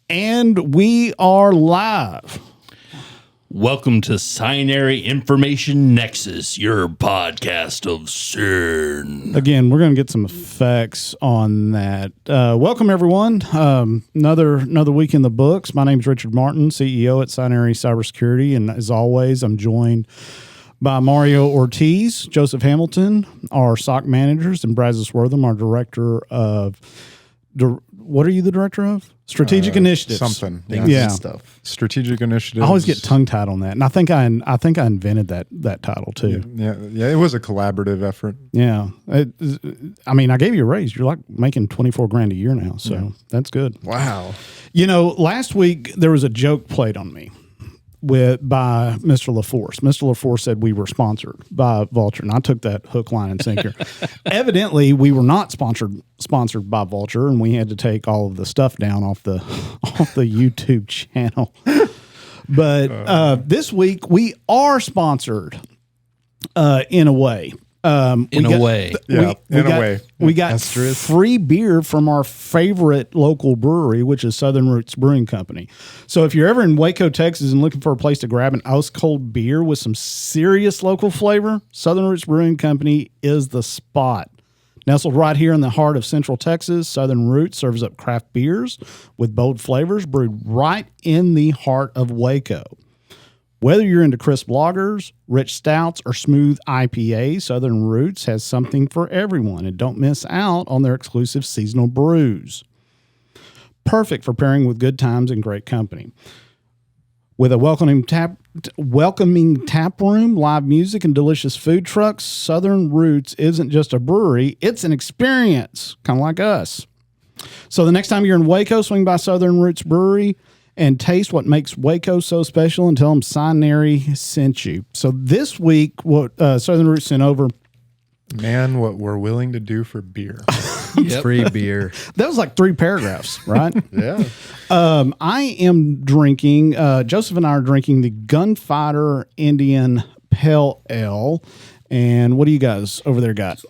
And we are live. Welcome to Scinary Information Nexus, your podcast of CERN. Again, we're going to get some effects on that. Welcome, everyone. Another week in the books. My name is Richard Martin, CEO at Scinary Cybersecurity. And as always, I'm joined by Mario Ortiz, Joseph Hamilton, our SOC managers, and Brazos Wortham, our director of... What are you the director of? Strategic initiatives. Something. Yeah. Stuff. Strategic initiatives. I always get tongue-tied on that. And I think I invented that title too. Yeah. It was a collaborative effort. Yeah. I mean, I gave you a raise. You're like making $24,000 a year now. So that's good. Wow. You know, last week there was a joke played on me by Mr. LaForce. Mr. LaForce said we were sponsored by Vulture, and I took that hook, line, and sinker. Evidently, we were not sponsored by Vulture, and we had to take all of the stuff down off the YouTube channel. But this week we are sponsored in a way. In a way. We got free beer from our favorite local brewery, which is Southern Roots Brewing Company. So if you're ever in Waco, Texas and looking for a place to grab an ice cold beer with some serious local flavor, Southern Roots Brewing Company is the spot. Nestled right here in the heart of Central Texas, Southern Roots serves up craft beers with bold flavors brewed right in the heart of Waco. Whether you're into crisp lagers, rich stouts, or smooth IPAs, Southern Roots has something for everyone, and don't miss out on their exclusive seasonal brews. Perfect for pairing with good times and great company. With a welcoming tap room, live music, and delicious food trucks, Southern Roots isn't just a brewery, it's an experience, kind of like us. So the next time you're in Waco, swing by Southern Roots Brewery and taste what makes Waco so special, and tell them Scinary sent you. So this week, what Southern Roots sent over... Man, what we're willing to do for beer. Free beer. That was like 3 paragraphs, right? Yeah. I am drinking, Joseph and I are drinking the Gunfighter Indian Pale Ale. And what do you guys over there got?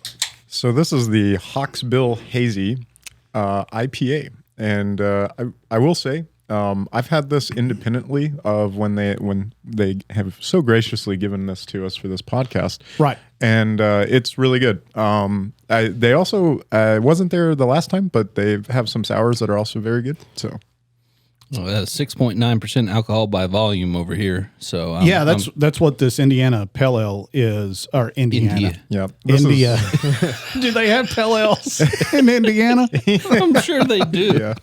So this is the Hawksbill Hazy IPA. And I will say... I've had this independently of when they have so graciously given this to us for this podcast, right? And it's really good. They also wasn't there the last time, but they have some sours that are also very good. So, 6.9% alcohol by volume over here. So that's what this Indiana Pale Ale is, or Indiana. Yeah, India. Do they have Pale Ales in Indiana? I'm sure they do. Yeah.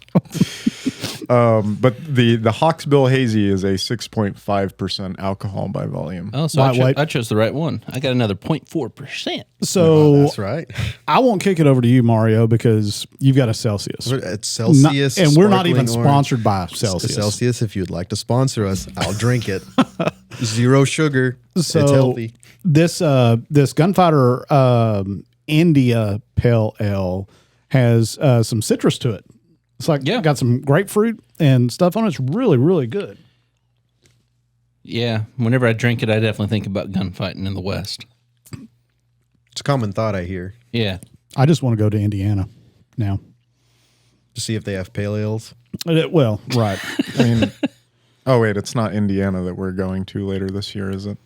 But the Hawksbill Hazy is a 6.5% alcohol by volume. Oh, so I chose the right one. I got another 0.4%. So that's right. I won't kick it over to you, Mario, because you've got a Celsius. It's Celsius, and we're not even sponsored by Celsius. Celsius, if you'd like to sponsor us, I'll drink it. 0 sugar. So it's healthy. This Gunfighter India Pale Ale has some citrus to it. It's like got some grapefruit and stuff on it. It's really, really good. Yeah. Whenever I drink it, I definitely think about gunfighting in the West. It's a common thought I hear. Yeah. I just want to go to Indiana now. To see if they have pale ales. Well, right. I mean, oh, wait, it's not Indiana that we're going to later this year, is it?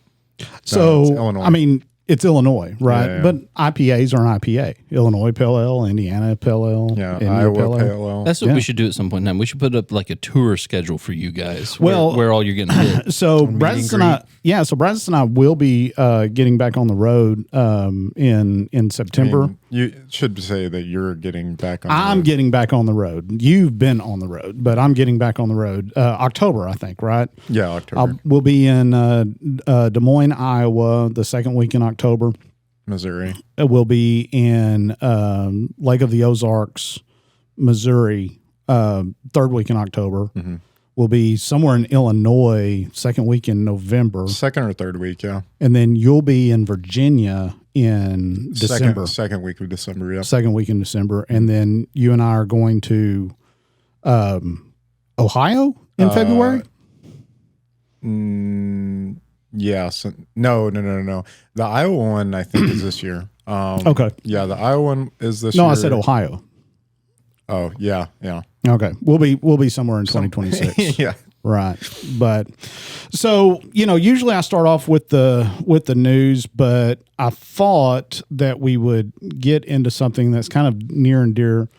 So, it's Illinois. I mean, it's Illinois, right? Yeah. But IPAs are an IPA. Illinois Pale Ale, Indiana Pale Ale. Yeah, India Iowa Pale Ale. That's what we should do at some point in time. We should put up like a tour schedule for you guys. Well, where all you're getting hit. So Brazos and I will be getting back on the road in September. I mean, you should say that you're getting back on the road. I'm getting back on the road. You've been on the road, but I'm getting back on the road. October, I think, right? Yeah, October. We'll be in Des Moines, Iowa, the second week in October. Missouri. We'll be in Lake of the Ozarks, Missouri, third week in October. Mm-hmm. We'll be somewhere in Illinois, second week in November. Second or third week, yeah. And then you'll be in Virginia in December. Second week of December, yeah. Second week in December. And then you and I are going to Ohio in February? Yes. No. The Iowa one, I think, is this year. Okay. Yeah, the Iowa one is this year. No, I said Ohio. Oh, yeah. Okay, we'll be somewhere in 2026. Yeah. Right. But so, usually I start off with the news, but I thought that we would get into something that's kind of near and dear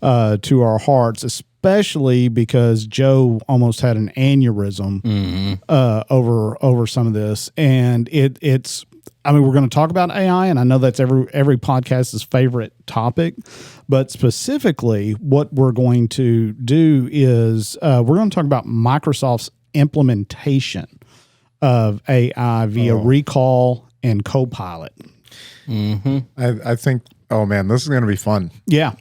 to our hearts, especially because Joe almost had an aneurysm over some of this. And it's we're going to talk about AI, and I know that's every podcast's favorite topic, but specifically what we're going to do is we're going to talk about Microsoft's implementation of AI via Recall and Copilot. I think, oh man, this is going to be fun. Yeah.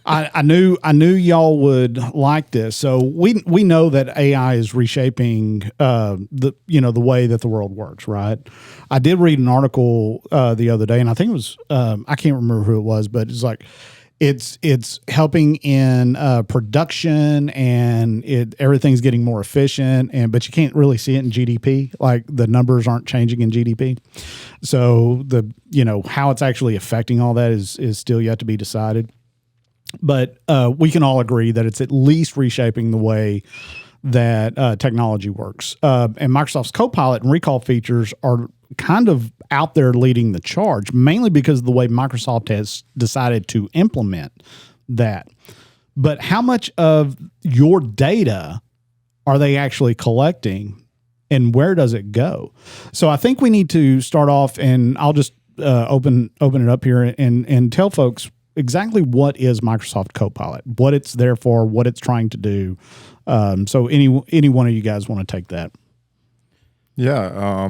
I knew y'all would like this. So we know that AI is reshaping the way that the world works, right? I did read an article the other day, and I think it was I can't remember who it was, but it's like it's helping in production, and everything's getting more efficient, but you can't really see it in GDP. Like the numbers aren't changing in GDP. So how it's actually affecting all that is still yet to be decided. But we can all agree that it's at least reshaping the way that technology works. And Microsoft's Copilot and Recall features are kind of out there leading the charge, mainly because of the way Microsoft has decided to implement that. But how much of your data are they actually collecting, and where does it go? So I think we need to start off, and I'll just open it up here and tell folks exactly what is Microsoft Copilot, what it's there for, what it's trying to do. So any one of you guys want to take that? Yeah.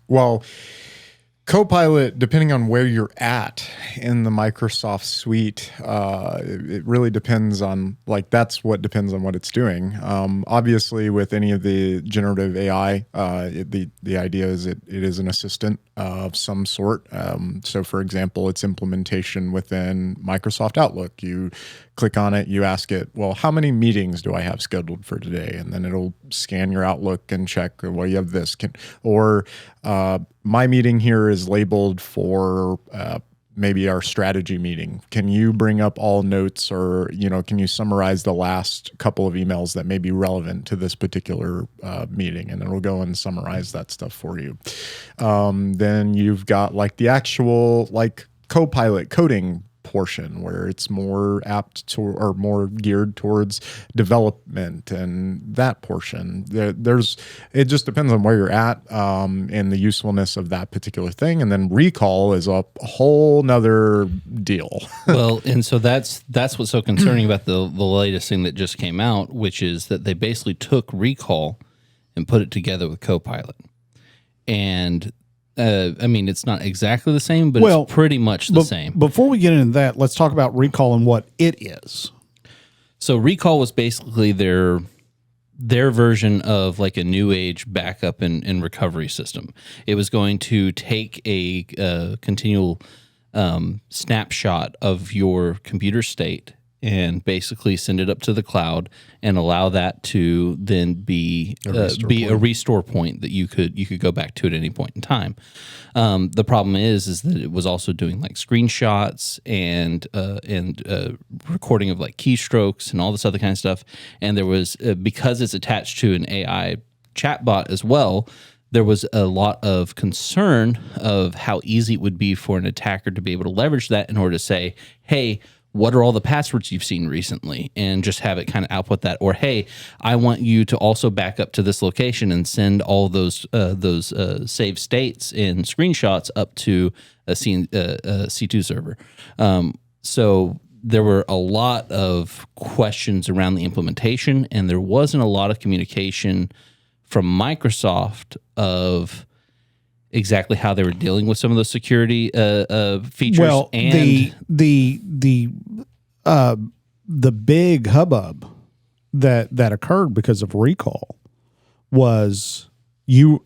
Well, Copilot, depending on where you're at in the Microsoft suite, it really depends on, that's what depends on what it's doing. Obviously, with any of the generative AI, the idea is it is an assistant of some sort. So, for example, its implementation within Microsoft Outlook. You click on it, you ask it, well, how many meetings do I have scheduled for today? And then it'll scan your Outlook and check, well, you have this. My meeting here is labeled for maybe our strategy meeting. Can you bring up all notes, or can you summarize the last couple of emails that may be relevant to this particular meeting? And it'll go and summarize that stuff for you. Then you've got the actual Copilot coding portion, where it's more apt to, or more geared towards development, and that portion. It just depends on where you're at and the usefulness of that particular thing. And then Recall is a whole nother deal. Well, and so that's what's so concerning about the latest thing that just came out, which is that they basically took Recall and put it together with Copilot. And it's not exactly the same, but it's pretty much the same. Before we get into that, let's talk about Recall and what it is. So Recall was basically their version of a new age backup and recovery system. It was going to take a continual snapshot of your computer state and basically send it up to the cloud and allow that to then be a restore point that you could go back to at any point in time. The problem is that it was also doing screenshots and recording of keystrokes and all this other kind of stuff. And there was because it's attached to an AI chatbot as well, there was a lot of concern of how easy it would be for an attacker to be able to leverage that in order to say, hey, what are all the passwords you've seen recently, and just have it kind of output that. Or, hey, I want you to also back up to this location and send all those saved states and screenshots up to a C2 server. So there were a lot of questions around the implementation, and there wasn't a lot of communication from Microsoft of exactly how they were dealing with some of those security features. Well, and the big hubbub that occurred because of Recall was you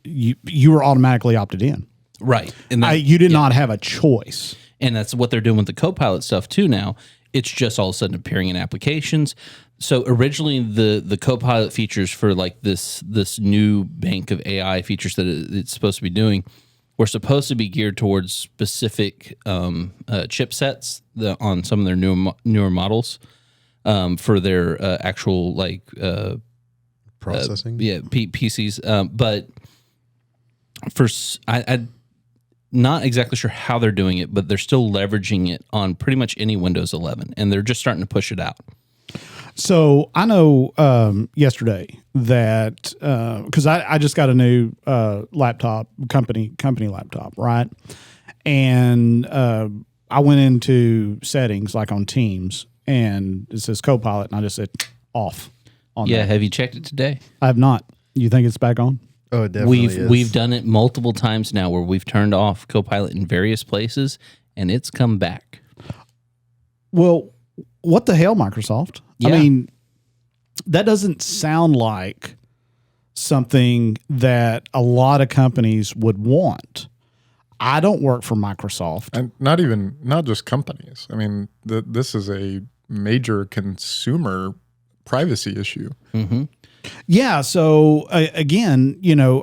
were automatically opted in, right? And you did not have a choice. And that's what they're doing with the Copilot stuff too now. It's just all of a sudden appearing in applications. So originally the Copilot features for this new bank of AI features that it's supposed to be doing were supposed to be geared towards specific chipsets on some of their newer models. for their actual Processing. PCs. But I'm not exactly sure how they're doing it, but they're still leveraging it on pretty much any Windows 11, and they're just starting to push it out. So I know yesterday that because I just got a new laptop, company laptop, right? And I went into settings like on Teams, and it says Copilot, and I just said off. On that. Have you checked it today? I have not. You think it's back on? Oh, it definitely We've done it multiple times now where we've turned off Copilot in various places, and it's come back. Well, what the hell, Microsoft? Yeah. I mean, that doesn't sound like something that a lot of companies would want. I don't work for Microsoft. And not just companies. I mean, this is a major consumer privacy issue. Mm-hmm. Yeah. So again,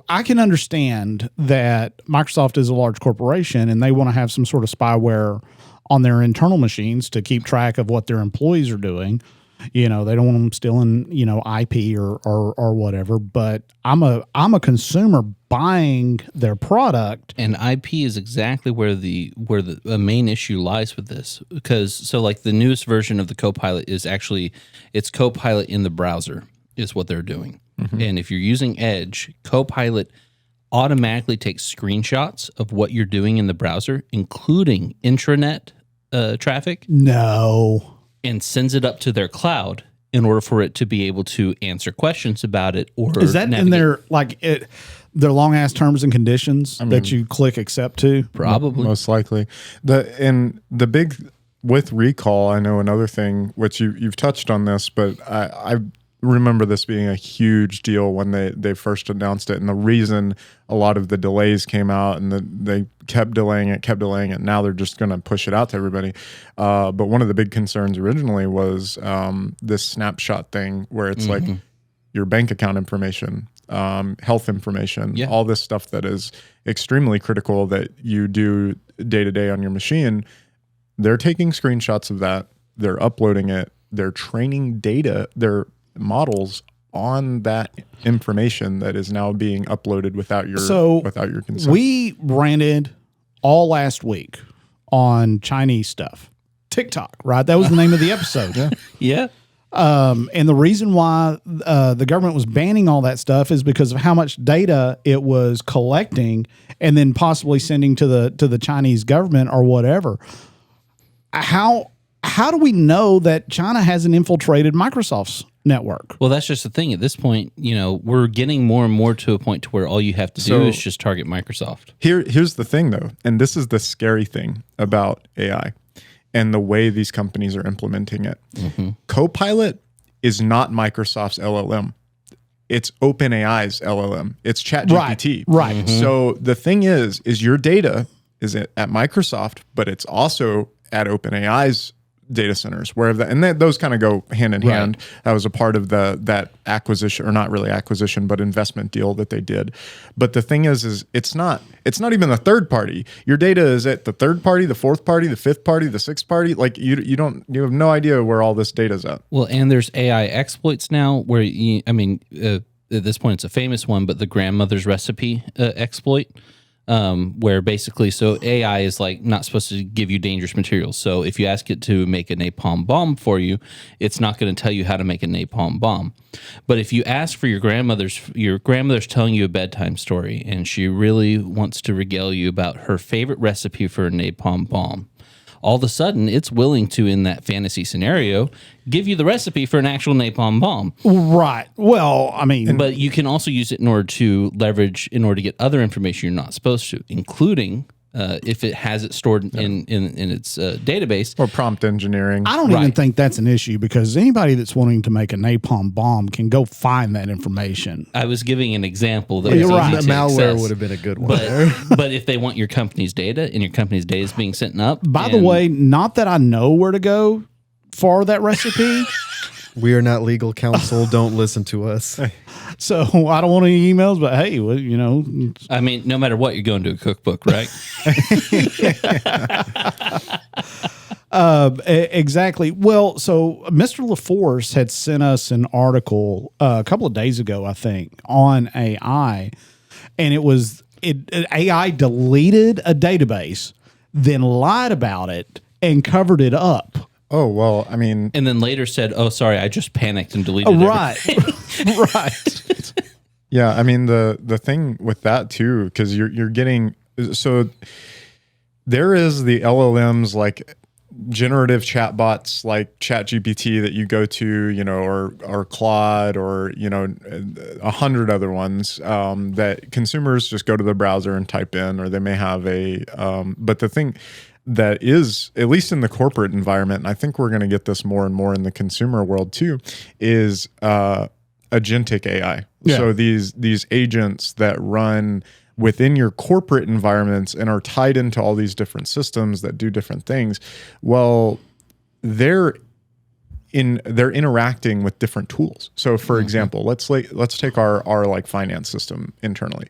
I can understand that Microsoft is a large corporation and they want to have some sort of spyware on their internal machines to keep track of what their employees are doing. They don't want them stealing, IP or whatever. But I'm a consumer buying their product, and IP is exactly where the main issue lies with this. Because the newest version of the Copilot is actually it's Copilot in the browser is what they're doing. Mm-hmm. And if you're using Edge, Copilot automatically takes screenshots of what you're doing in the browser, including intranet traffic. No. And sends it up to their cloud in order for it to be able to answer questions about it. Or is that in their their long ass terms and conditions that you click accept to? Probably, most likely. The big with Recall, I know another thing which you've touched on this, but I remember this being a huge deal when they first announced it, and the reason a lot of the delays came out and they kept delaying it. Now they're just going to push it out to everybody. But one of the big concerns originally was this snapshot thing where it's like your bank account information, health information, all this stuff that is extremely critical that you do day to day on your machine. They're taking screenshots of that. They're uploading it. They're training data. They're models on that information that is now being uploaded without your consent. We ranted all last week on Chinese stuff. TikTok, right? That was the name of the episode. Yeah. And the reason why the government was banning all that stuff is because of how much data it was collecting and then possibly sending to the Chinese government or whatever. How do we know that China hasn't infiltrated Microsoft's network? Well, that's just the thing. At this point, we're getting more and more to a point to where all you have to do is just target Microsoft. Here's the thing, though, and this is the scary thing about AI and the way these companies are implementing it. Mm-hmm. Copilot is not Microsoft's LLM. It's OpenAI's LLM. It's ChatGPT. Right. Mm-hmm. So the thing is your data is at Microsoft, but it's also at OpenAI's data centers, those kind of go hand in hand. That was a part of that acquisition, or not really acquisition, but investment deal that they did. But the thing is it's not even the third party. Your data is at the third party, the fourth party, the fifth party, the sixth party. Like you have no idea where all this data's at. Well, and there's AI exploits now where at this point it's a famous one, but the grandmother's recipe exploit. Where basically, so AI is not supposed to give you dangerous materials. So if you ask it to make a napalm bomb for you, it's not going to tell you how to make a napalm bomb. But if you ask for your grandmother's telling you a bedtime story and she really wants to regale you about her favorite recipe for a napalm bomb, all of a sudden it's willing to, in that fantasy scenario, give you the recipe for an actual napalm bomb. Right. Well, but you can also use it in order to get other information you're not supposed to, including if it has it stored in its database. Or prompt engineering. I don't even think that's an issue, because anybody that's wanting to make a napalm bomb can go find that information. I was giving an example that You're right. easy to Malware access. would have been a good one. But if they want your company's data and your company's data is being sent up. By the way, not that I know where to go for that recipe. We are not legal counsel. Don't listen to us. So I don't want any emails, but hey, no matter what, you're going to a cookbook, right? Exactly. Well, so Mr. LaForce had sent us an article a couple of days ago, I think, on AI, and AI deleted a database, then lied about it and covered it up. Oh, well, I mean, And then later said, "Oh, sorry, I just panicked and deleted it." Right. Right. yeah, I mean the thing with that too, because you're getting, so there is the LLMs like generative chatbots like ChatGPT that you go to, or Claude, or 100 other ones that consumers just go to the browser and type in, or they may have but the thing that is, at least in the corporate environment, and I think we're going to get this more and more in the consumer world too, is agentic AI. Yeah. So these agents that run within your corporate environments and are tied into all these different systems that do different things. Well, they're interacting with different tools. So for example, let's take our like finance system internally.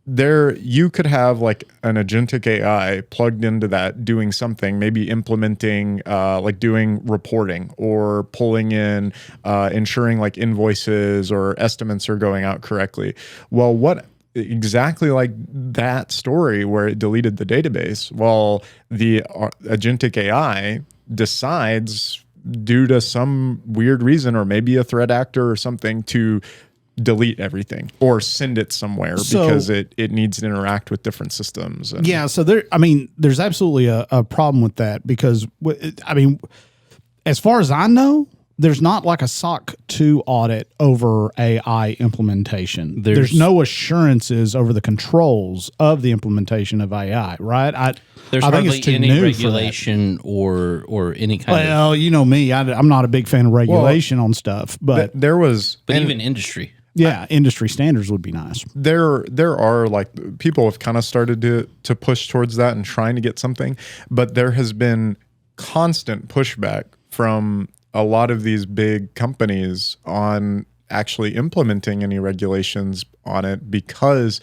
There, you could have like an agentic AI plugged into that, doing something, maybe implementing, like doing reporting or pulling in, ensuring like invoices or estimates are going out correctly. Well, what exactly like that story where it deleted the database? Well, the agentic AI decides, due to some weird reason, or maybe a threat actor or something, to delete everything or send it somewhere because it needs to interact with different systems. Yeah. So there's absolutely a problem with that, because as far as I know, there's not like a SOC 2 audit over AI implementation. There's no assurances over the controls of the implementation of AI, right? There's I think hardly it's too any new for regulation or any kind of. Well, you know me, I'm not a big fan of regulation on stuff, but there was, But even industry. yeah, industry standards would be nice. there are like, people have kind of started to push towards that and trying to get something, but there has been constant pushback from a lot of these big companies on actually implementing any regulations on it, because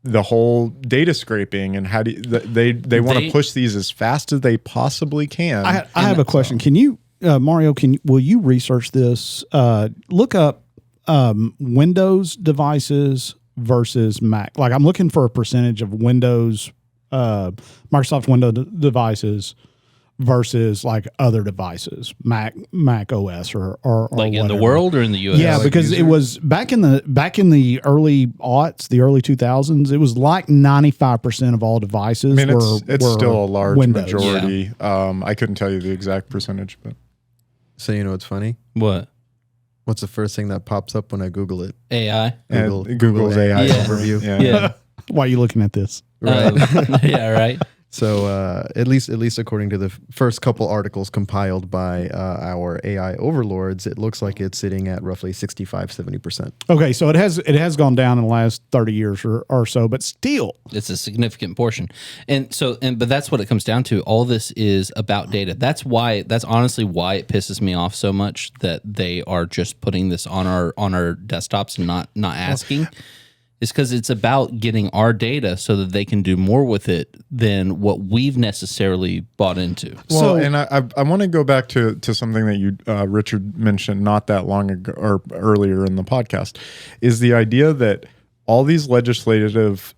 the whole data scraping and how do they want to push these as fast as they possibly can. I have a question. Can you, Mario? Will you research this? Look up Windows devices versus Mac. Like, I'm looking for a percentage of Windows, Microsoft Windows devices versus like other devices, Mac OS or Like in the whatever. world or in the US? Yeah, because it was back in the early aughts, the early 2000s. It was like 95% of all devices. I mean, were still a large Windows. majority. I couldn't tell you the exact percentage, but So you know what's funny? What? What's the first thing that pops up when I Google it? AI? Google's AI Yeah. overview. Yeah. Why are you looking at this? Yeah, right. So at least according to the first couple articles compiled by our AI overlords, it looks like it's sitting at roughly 65-70%. Okay, so it has gone down in the last 30 years or so, but still, It's a significant portion. But that's what it comes down to. All this is about data. That's honestly why it pisses me off so much that they are just putting this on our desktops and not asking. It's because it's about getting our data so that they can do more with it than what we've necessarily bought into. Well, and I want to go back to something that you, Richard, mentioned not that long ago or earlier in the podcast, is the idea that all these legislative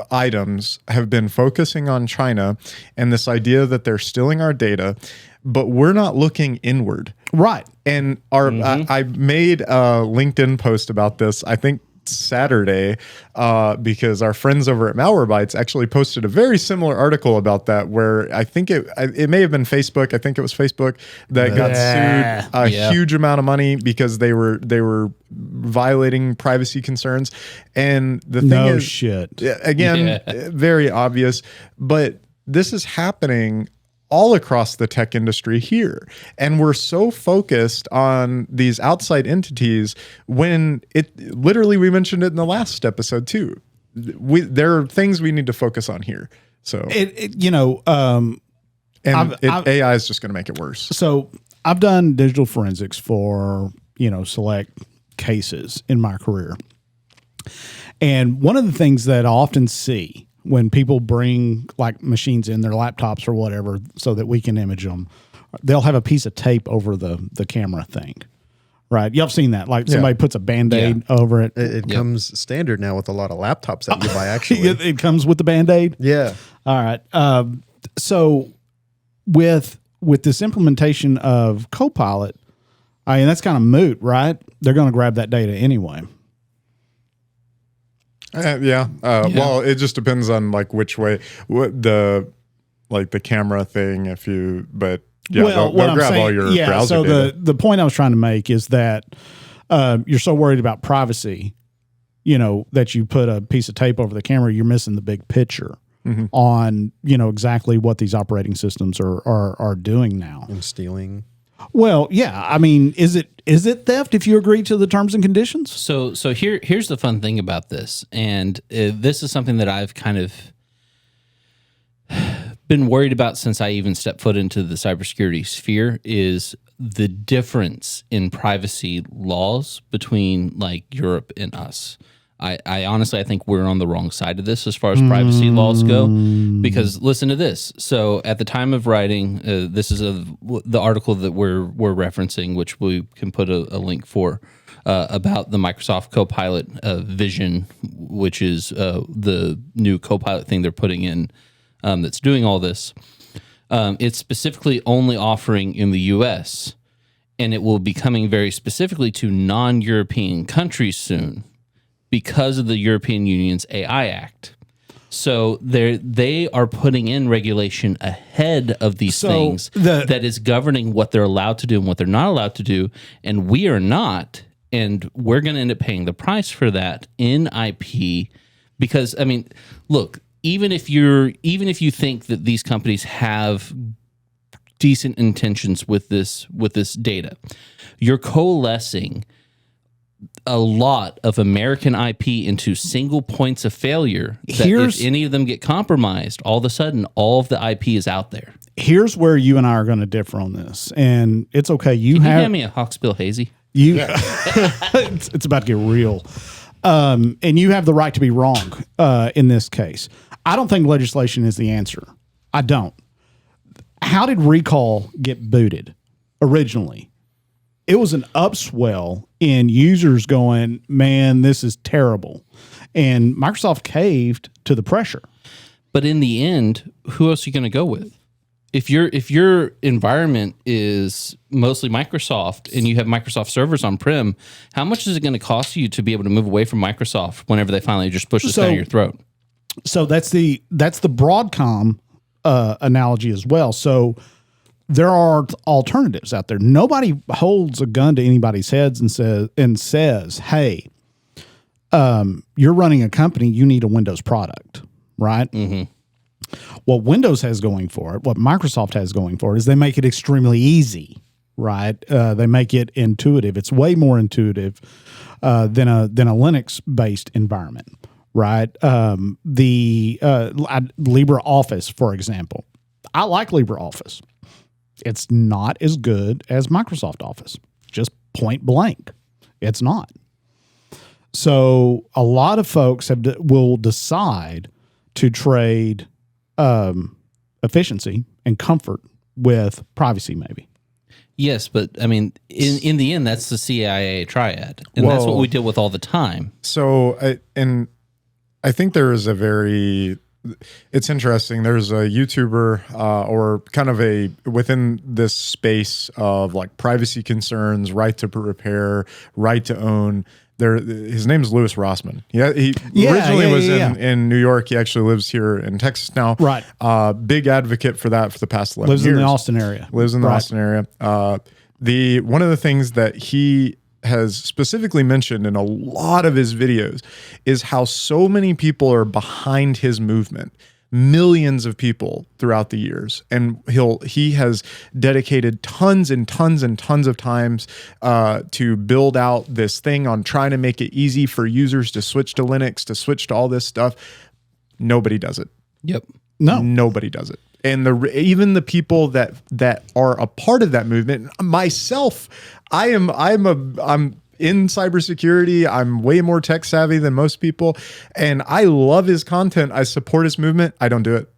items have been focusing on China and this idea that they're stealing our data, but we're not looking inward. right. And I made a LinkedIn post about this, I think Saturday, because our friends over at Malwarebytes actually posted a very similar article about that, where I think it may have been Facebook. I think it was Facebook that got sued a huge amount of money because they were violating privacy concerns. And the thing is, shit. again, very obvious, but this is happening all across the tech industry here. And we're so focused on these outside entities when we mentioned it in the last episode too. There are things we need to focus on here. So AI is just going to make it worse. So I've done digital forensics for, select cases in my career. And one of the things that I often see when people bring like machines in their laptops or whatever so that we can image them, they'll have a piece of tape over the camera thing. Right. Y'all have seen that. Like somebody puts a Band-Aid over it. It comes standard now with a lot of laptops that you buy, actually. It comes with the Band-Aid? Yeah. All right. So with this implementation of Copilot, I mean, that's kind of moot, right? They're going to grab that data anyway. Well, it just depends on like which way, what the camera thing. They'll grab all your browser data. The point I was trying to make is that you're so worried about privacy, that you put a piece of tape over the camera, you're missing the big picture on, exactly what these operating systems are doing now. And stealing. Well, yeah. I mean, is it theft if you agree to the terms and conditions? So here's the fun thing about this, and this is something that I've kind of been worried about since I even stepped foot into the cybersecurity sphere, is the difference in privacy laws between like Europe and us. I honestly, I think we're on the wrong side of this as far as privacy laws go, because listen to this. So at the time of writing, this is the article that we're referencing, which we can put a link for, about the Microsoft Copilot vision, which is the new Copilot thing they're putting in, that's doing all this. It's specifically only offering in the U.S., and it will be coming very specifically to non-European countries soon because of the European Union's AI Act. So they are putting in regulation ahead of these things that is governing what they're allowed to do and what they're not allowed to do, and we are not, and we're going to end up paying the price for that in IP, because, I mean, look, even if you think that these companies have decent intentions with this data, you're coalescing a lot of American IP into single points of failure that if any of them get compromised, all of a sudden all of the IP is out there. Here's where you and I are going to differ on this, and it's okay. Can you hand me a Hawksbill Hazy? It's about to get real. And you have the right to be wrong in this case. I don't think legislation is the answer. I don't. How did Recall get booted originally? It was an upswell in users going, man, this is terrible. And Microsoft caved to the pressure. But in the end, who else are you going to go with? If your environment is mostly Microsoft and you have Microsoft servers on-prem, how much is it going to cost you to be able to move away from Microsoft whenever they finally just push this down your throat? So that's the Broadcom analogy as well. So there are alternatives out there. Nobody holds a gun to anybody's heads and says, hey, you're running a company, you need a Windows product, right? Mm-hmm. What Windows has going for it, what Microsoft has going for it, is they make it extremely easy, right? They make it intuitive. It's way more intuitive than a Linux-based environment, right? LibreOffice, for example. I like LibreOffice. It's not as good as Microsoft Office, just point blank. It's not. So a lot of folks will decide to trade efficiency and comfort with privacy, maybe. Yes, but I mean, in the end, that's the CIA triad, and that's what we deal with all the time. So, I think there is it's interesting. There's a YouTuber or kind of within this space of like privacy concerns, right to repair, right to own. His name is Louis Rossmann. He originally was in New York. He actually lives here in Texas now. Right. Big advocate for that for the past 11 years. Lives in the Austin area. One of the things that he has specifically mentioned in a lot of his videos is how so many people are behind his movement. Millions of people throughout the years, and he has dedicated tons and tons and tons of times to build out this thing on trying to make it easy for users to switch to Linux, to switch to all this stuff. Nobody does it. Yep. Nobody does it. And even the people that are a part of that movement, myself, I'm in cybersecurity. I'm way more tech savvy than most people, and I love his content. I support his movement. I don't do it.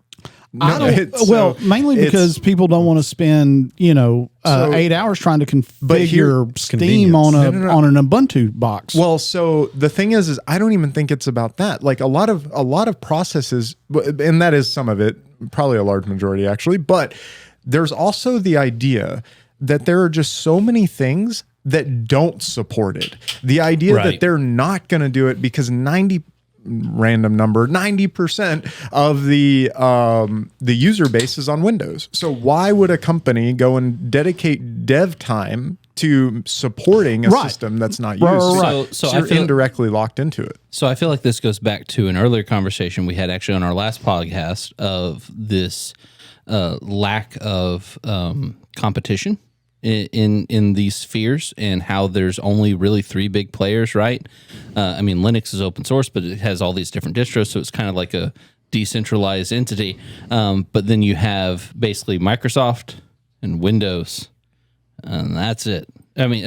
I don't, mainly because people don't want to spend 8 hours trying to configure Steam on on an Ubuntu box. Well, so the thing is I don't even think it's about that. Like a lot of processes, and that is some of it, probably a large majority actually. But there's also the idea that there are just so many things that don't support it. The idea that they're not going to do it because 90% of the user base is on Windows. So why would a company go and dedicate dev time to supporting a system that's not used? So you're indirectly locked into it. So I feel like this goes back to an earlier conversation we had actually on our last podcast of this lack of competition in these spheres, and how there's only really 3 big players, right? I mean, Linux is open source, but it has all these different distros, so it's kind of like a decentralized entity. But then you have basically Microsoft and Windows, and that's it. I mean,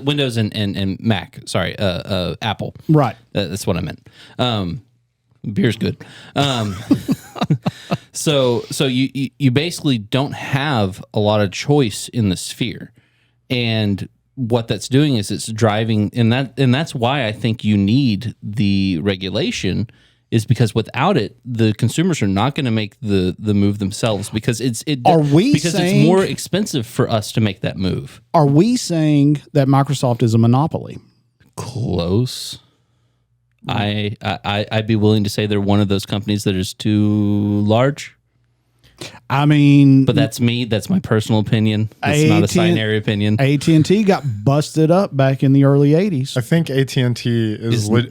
Windows and Mac. Sorry, Apple. Right. That's what I meant. Beer's good. So you basically don't have a lot of choice in the sphere, and what that's doing is it's driving, and that's why I think you need the regulation, is because without it, the consumers are not going to make the move themselves, because it's more expensive for us to make that move. Are we saying that Microsoft is a monopoly? Close. I'd be willing to say they're one of those companies that is too large. I mean, but that's me. That's my personal opinion. It's not a Scinary opinion. AT&T got busted up back in the early 80s. I think AT&T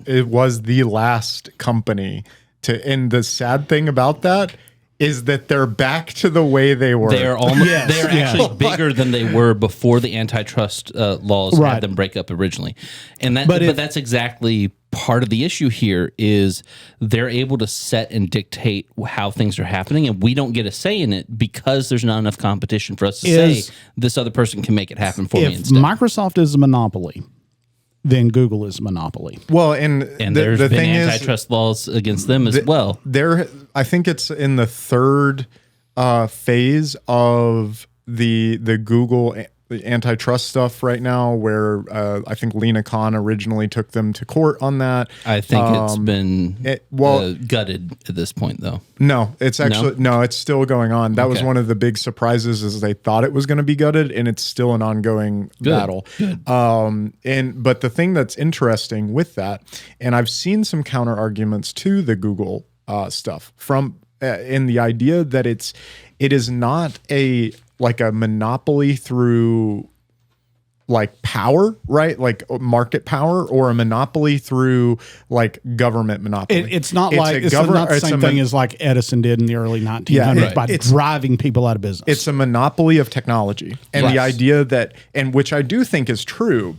it was the last company to. And the sad thing about that is that they're back to the way they were. They are almost. They are actually bigger than they were before the antitrust laws had them break up originally, and that. But that's exactly part of the issue here, is they're able to set and dictate how things are happening, and we don't get a say in it because there's not enough competition for us to say this other person can make it happen for me instead. If Microsoft is a monopoly, then Google is a monopoly. Well, and there's been antitrust laws against them as well. I think it's in the third phase of the Google antitrust stuff right now, where I think Lena Khan originally took them to court on that. I think it's been gutted at this point, though. No, it's actually it's still going on. That was one of the big surprises, is they thought it was going to be gutted, and it's still an ongoing battle. Good. But the thing that's interesting with that, and I've seen some counter arguments to the Google stuff from in the idea that it is not like a monopoly through like power, right? Like market power, or a monopoly through like government monopoly. It's not the same thing as like Edison did in the early 1900s by driving people out of business. It's a monopoly of technology. And the idea that, and which I do think is true,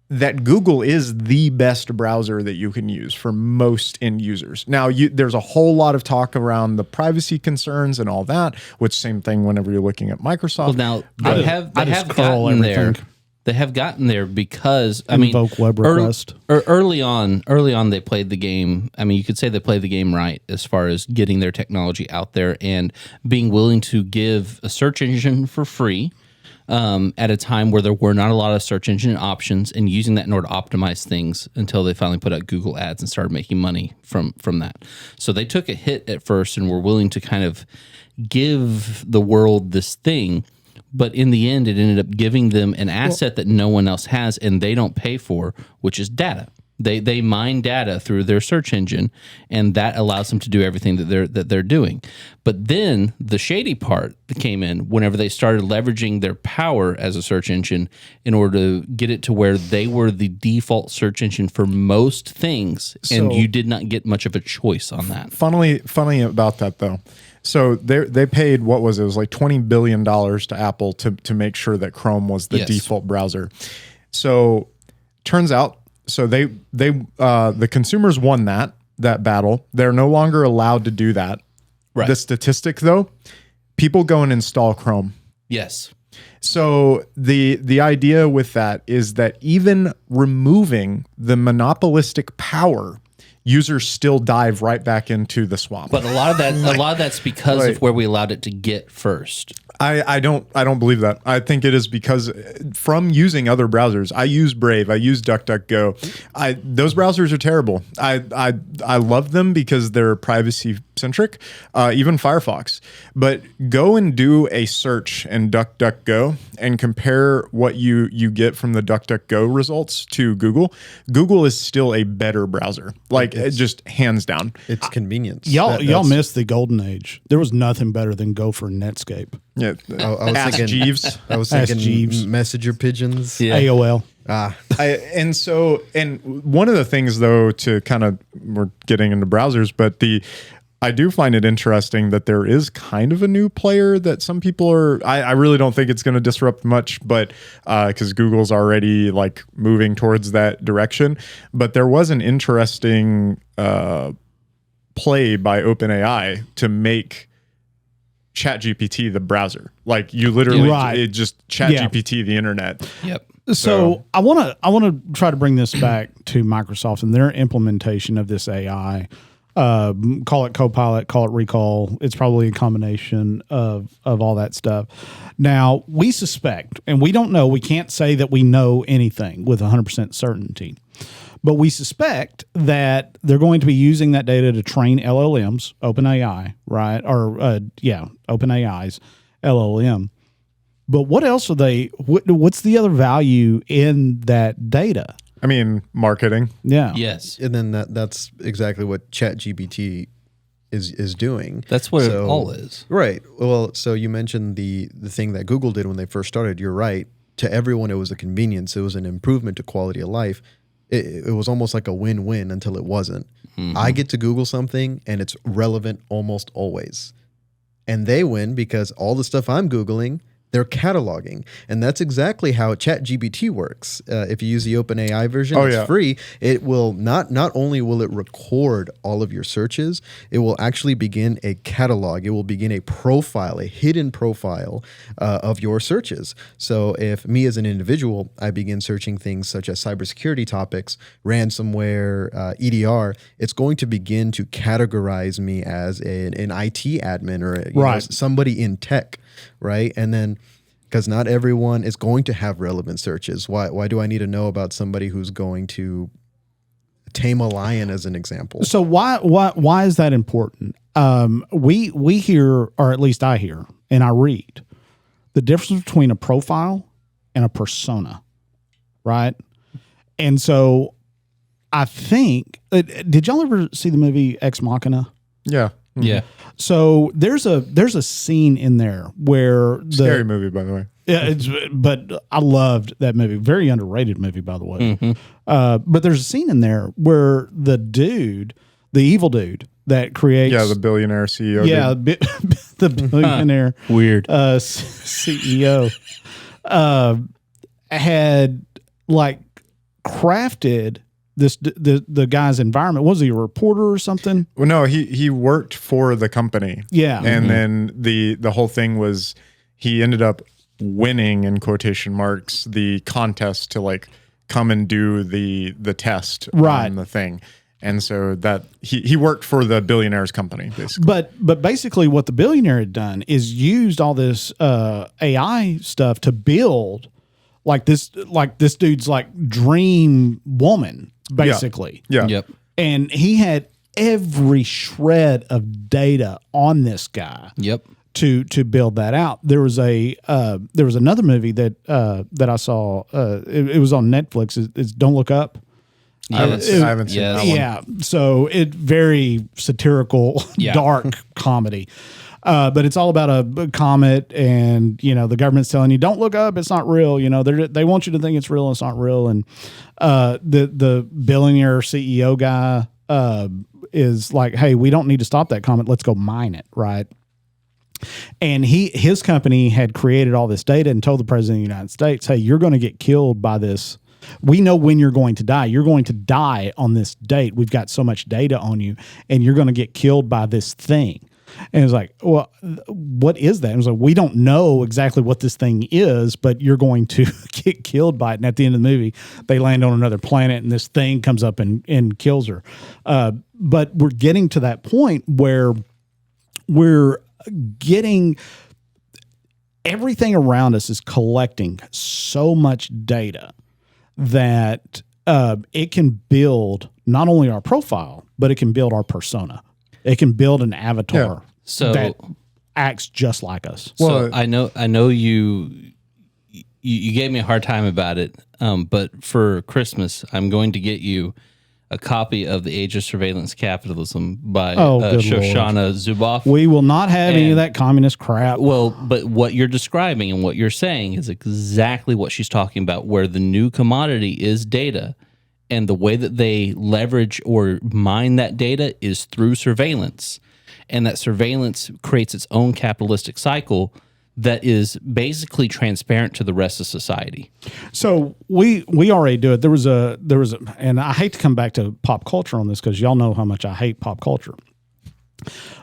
that Google is the best browser that you can use for most end users. Now, there's a whole lot of talk around the privacy concerns and all that, which same thing whenever you're looking at Microsoft. Well, now they have gotten there. They have gotten there because invoke web request. Early on they played the game. I mean, you could say they played the game right as far as getting their technology out there and being willing to give a search engine for free. At a time where there were not a lot of search engine options, and using that in order to optimize things until they finally put out Google Ads and started making money from that. So they took a hit at first and were willing to kind of give the world this thing, but in the end, it ended up giving them an asset that no one else has and they don't pay for, which is data. They mine data through their search engine, and that allows them to do everything that they're doing. But then the shady part that came in whenever they started leveraging their power as a search engine in order to get it to where they were the default search engine for most things, and you did not get much of a choice on that. Funny about that though. So they paid, what was it? It was like $20 billion to Apple to make sure that Chrome was the default browser. So turns out. So the consumers won that battle. They're no longer allowed to do that. Right. The statistic though, people go and install Chrome. Yes. So the idea with that is that even removing the monopolistic power, users still dive right back into the swamp. But a lot of that's because of where we allowed it to get first. I don't believe that. I think it is because from using other browsers, I use Brave, I use DuckDuckGo. Those browsers are terrible. I love them because they're privacy centric, even Firefox. But go and do a search in DuckDuckGo and compare what you get from the DuckDuckGo results to Google. Google is still a better browser, like just hands down. It's convenience. Y'all missed the golden age. There was nothing better than Gopher and Netscape. Yeah, I was Ask thinking Jeeves. I was Ask thinking Jeeves. messenger pigeons. Yeah. AOL. And one of the things though, to kind of, we're getting into browsers, but I do find it interesting that there is kind of a new player that some people are, I really don't think it's going to disrupt much, but because Google's already like moving towards that direction. But there was an interesting play by OpenAI to make ChatGPT the browser. Like you literally it just ChatGPT the internet. Yep. So I want to try to bring this back to Microsoft and their implementation of this AI. Call it Copilot, call it Recall. It's probably a combination of all that stuff. Now, we suspect, and we don't know, we can't say that we know anything with 100% certainty, but we suspect that they're going to be using that data to train LLMs, OpenAI, right? Or, OpenAI's LLM. But what else are they, what's the other value in that data? I mean, marketing. Yeah. Yes. And then that's exactly what ChatGPT is doing. That's what it all is. Right. Well, so you mentioned the thing that Google did when they first started. You're right. To everyone, it was a convenience. It was an improvement to quality of life. It was almost like a win-win until it wasn't. Mm-hmm. I get to Google something and it's relevant almost always. And they win because all the stuff I'm Googling, they're cataloging. And that's exactly how ChatGPT works. If you use the OpenAI version, it's free. It will not only will it record all of your searches, it will actually begin a catalog. It will begin a profile, a hidden profile of your searches. So if me as an individual, I begin searching things such as cybersecurity topics, ransomware, EDR, it's going to begin to categorize me as an IT admin or somebody in tech. Right. And then because not everyone is going to have relevant searches. Why do I need to know about somebody who's going to tame a lion as an example? So why is that important? We hear, or at least I hear, and I read the difference between a profile and a persona. Right. And so I think, did y'all ever see the movie Ex Machina? Yeah. Mm-hmm. Yeah. So there's a scene in there where scary movie, by the way. Yeah, but I loved that movie. Very underrated movie, by the way. Mm-hmm. But there's a scene in there where the evil dude that creates, the billionaire CEO. The billionaire weird CEO had like crafted the guy's environment. Was he a reporter or something? Well, no, he worked for the company. Yeah. And then the whole thing was he ended up winning, in quotation marks, the contest to like come and do the test on the thing. And so that he worked for the billionaire's company, basically. But basically what the billionaire had done is used all this AI stuff to build like this dude's like dream woman, basically. Yeah. Yep. And he had every shred of data on this guy. Yep. To build that out. There was another movie that I saw. It was on Netflix. It's Don't Look Up. Yes. I haven't seen that one. Yeah. So it very satirical, dark comedy. But it's all about a comet, and the government's telling you don't look up; it's not real. They want you to think it's real, and it's not real. And the billionaire CEO guy is like, "Hey, we don't need to stop that comet. Let's go mine it." Right. And his company had created all this data and told the president of the United States, "Hey, you're going to get killed by this. We know when you're going to die. You're going to die on this date. We've got so much data on you, and you're going to get killed by this thing." And it's like, well, what is that? And it's like, we don't know exactly what this thing is, but you're going to get killed by it. And at the end of the movie, they land on another planet and this thing comes up and kills her. But we're getting to that point where we're getting everything around us is collecting so much data that it can build not only our profile, but it can build our persona. It can build an avatar that acts just like us. So I know you gave me a hard time about it, but for Christmas, I'm going to get you a copy of The Age of Surveillance Capitalism by Shoshana Zuboff. We will not have any of that communist crap. Well, but what you're describing and what you're saying is exactly what she's talking about, where the new commodity is data, and the way that they leverage or mine that data is through surveillance, and that surveillance creates its own capitalistic cycle that is basically transparent to the rest of society. So we already do it. There was a, and I hate to come back to pop culture on this because y'all know how much I hate pop culture.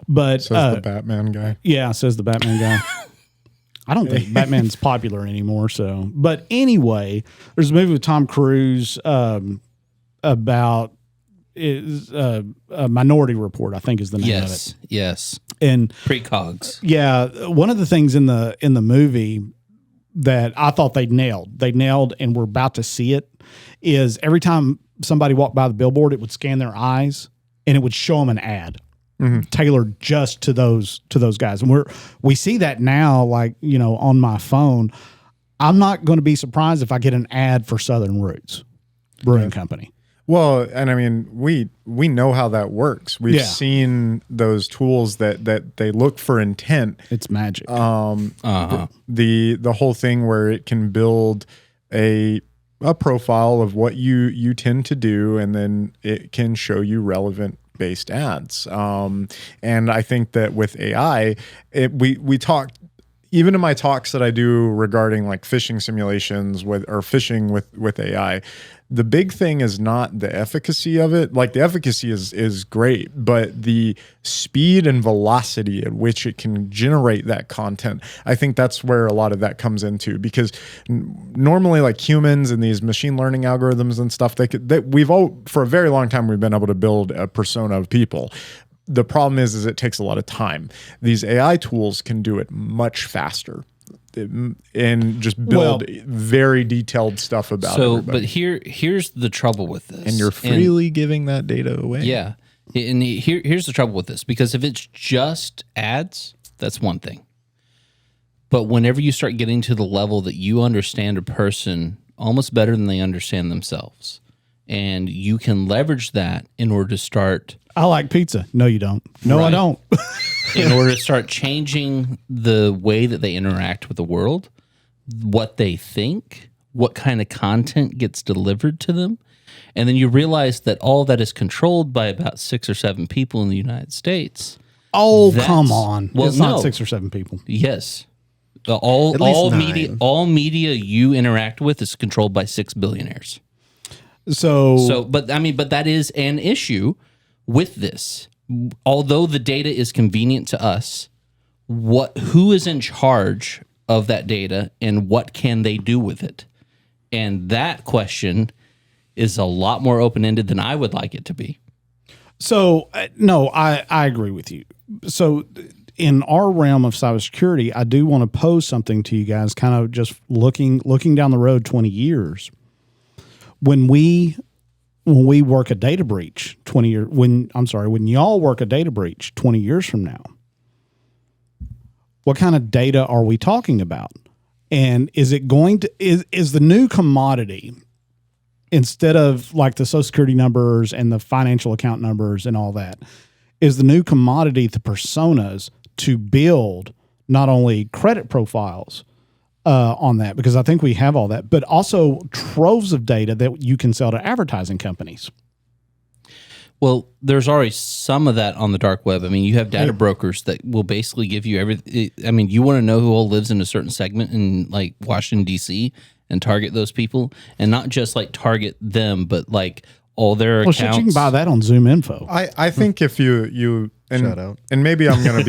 But says the Batman guy. Yeah, says the Batman guy. I don't think Batman's popular anymore. So, but anyway, there's a movie with Tom Cruise about a Minority Report, I think is the name of it. Yes. And precogs. Yeah, one of the things in the movie that I thought they nailed, and we're about to see it, is every time somebody walked by the billboard, it would scan their eyes and it would show them an ad tailored just to those guys. And we see that now, like, you know, on my phone. I'm not going to be surprised if I get an ad for Southern Roots Brewing Company. Well, and I mean, we know how that works. We've seen those tools that they look for intent. It's magic. The whole thing where it can build a profile of what you tend to do, and then it can show you relevant based ads. And I think that with AI, we talked. Even in my talks that I do regarding like phishing simulations phishing with AI, the big thing is not the efficacy of it. Like, the efficacy is great, but the speed and velocity at which it can generate that content, I think that's where a lot of that comes into. Because normally, like, humans and these machine learning algorithms and stuff, for a very long time, we've been able to build a persona of people. The problem is it takes a lot of time. These AI tools can do it much faster and just build very detailed stuff about everybody. But here's the trouble with this. And you're freely giving that data away. Yeah. And here's the trouble with this, because if it's just ads, that's one thing. But whenever you start getting to the level that you understand a person almost better than they understand themselves, and you can leverage that in order to start... I like pizza. No, you don't. No, I don't. In order to start changing the way that they interact with the world, what they think, what kind of content gets delivered to them. And then you realize that all that is controlled by about 6 or 7 people in the United States. Oh, come on. Well, it's not 6 or 7 people. Yes. All media you interact with is controlled by 6 billionaires. But that is an issue with this. Although the data is convenient to us, who is in charge of that data and what can they do with it? And that question is a lot more open-ended than I would like it to be. So, no, I agree with you. So, in our realm of cybersecurity, I do want to pose something to you guys, kind of just looking down the road 20 years. When we work a data breach when y'all work a data breach 20 years from now, what kind of data are we talking about? And is it going to, is the new commodity, instead of like the Social Security numbers and the financial account numbers and all that, is the new commodity the personas to build not only credit profiles on that, because I think we have all that, but also troves of data that you can sell to advertising companies. Well, there's already some of that on the dark web. I mean, you have data brokers that will basically give you everything. I mean, you want to know who all lives in a certain segment in like Washington, D.C. and target those people, and not just like target them, but like all their accounts. Shit, you can buy that on Zoom Info. I think if you Shout out. And maybe I'm gonna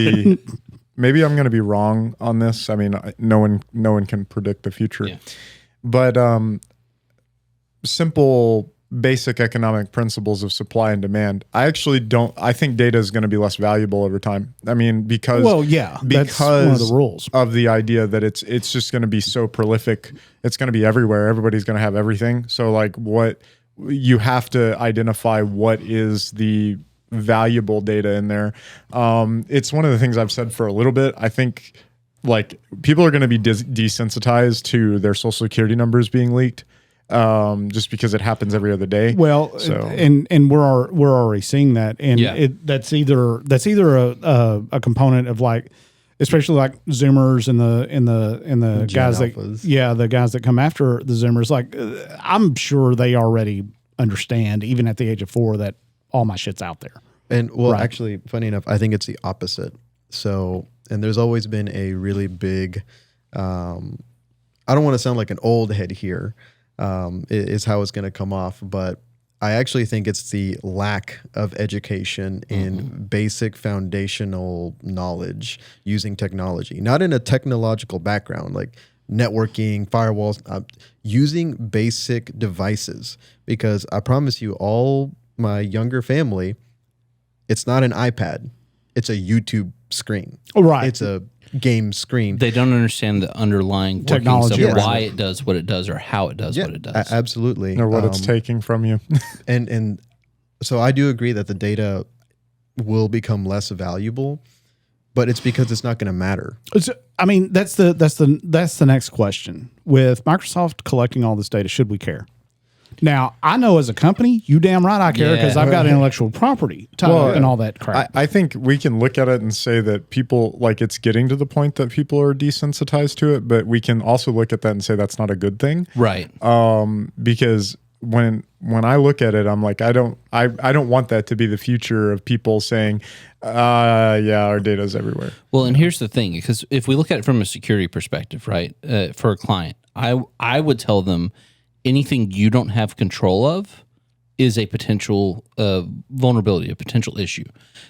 be wrong on this. I mean, no one can predict the future, but simple basic economic principles of supply and demand. I think data is going to be less valuable over time. I mean, because that's one of the rules of the idea that it's just going to be so prolific. It's going to be everywhere. Everybody's going to have everything. So like what you have to identify what is the valuable data in there. It's one of the things I've said for a little bit. I think like people are going to be desensitized to their social security numbers being leaked. Just because it happens every other day. Well, and we're already seeing that, and that's either a component of like, especially like Zoomers and the guys alphas. the guys that come after the Zoomers. Like, I'm sure they already understand, even at the age of 4, that all my shit's out there. And actually, funny enough, I think it's the opposite. So, and there's always been a really big. I don't want to sound like an old head here. Is how it's going to come off. But I actually think it's the lack of education in basic foundational knowledge using technology, not in a technological background like networking, firewalls, using basic devices. Because I promise you, all my younger family, it's not an iPad, it's a YouTube screen. Right. It's a game screen. They don't understand the underlying technology of why it does what it does or how it does what it does. Absolutely. Or what it's taking from you. and so I do agree that the data will become less valuable, but it's because it's not going to matter. I mean, that's the next question. With Microsoft collecting all this data, should we care? Now, I know as a company, you damn right I care because I've got intellectual property and all that crap. I think we can look at it and say that people, like it's getting to the point that people are desensitized to it, but we can also look at that and say that's not a good thing. Right. Because when I look at it, I'm like, I don't want that to be the future of people saying, our data's everywhere. Well, and here's the thing, because if we look at it from a security perspective, right, for a client, I would tell them, anything you don't have control of is a potential vulnerability, a potential issue.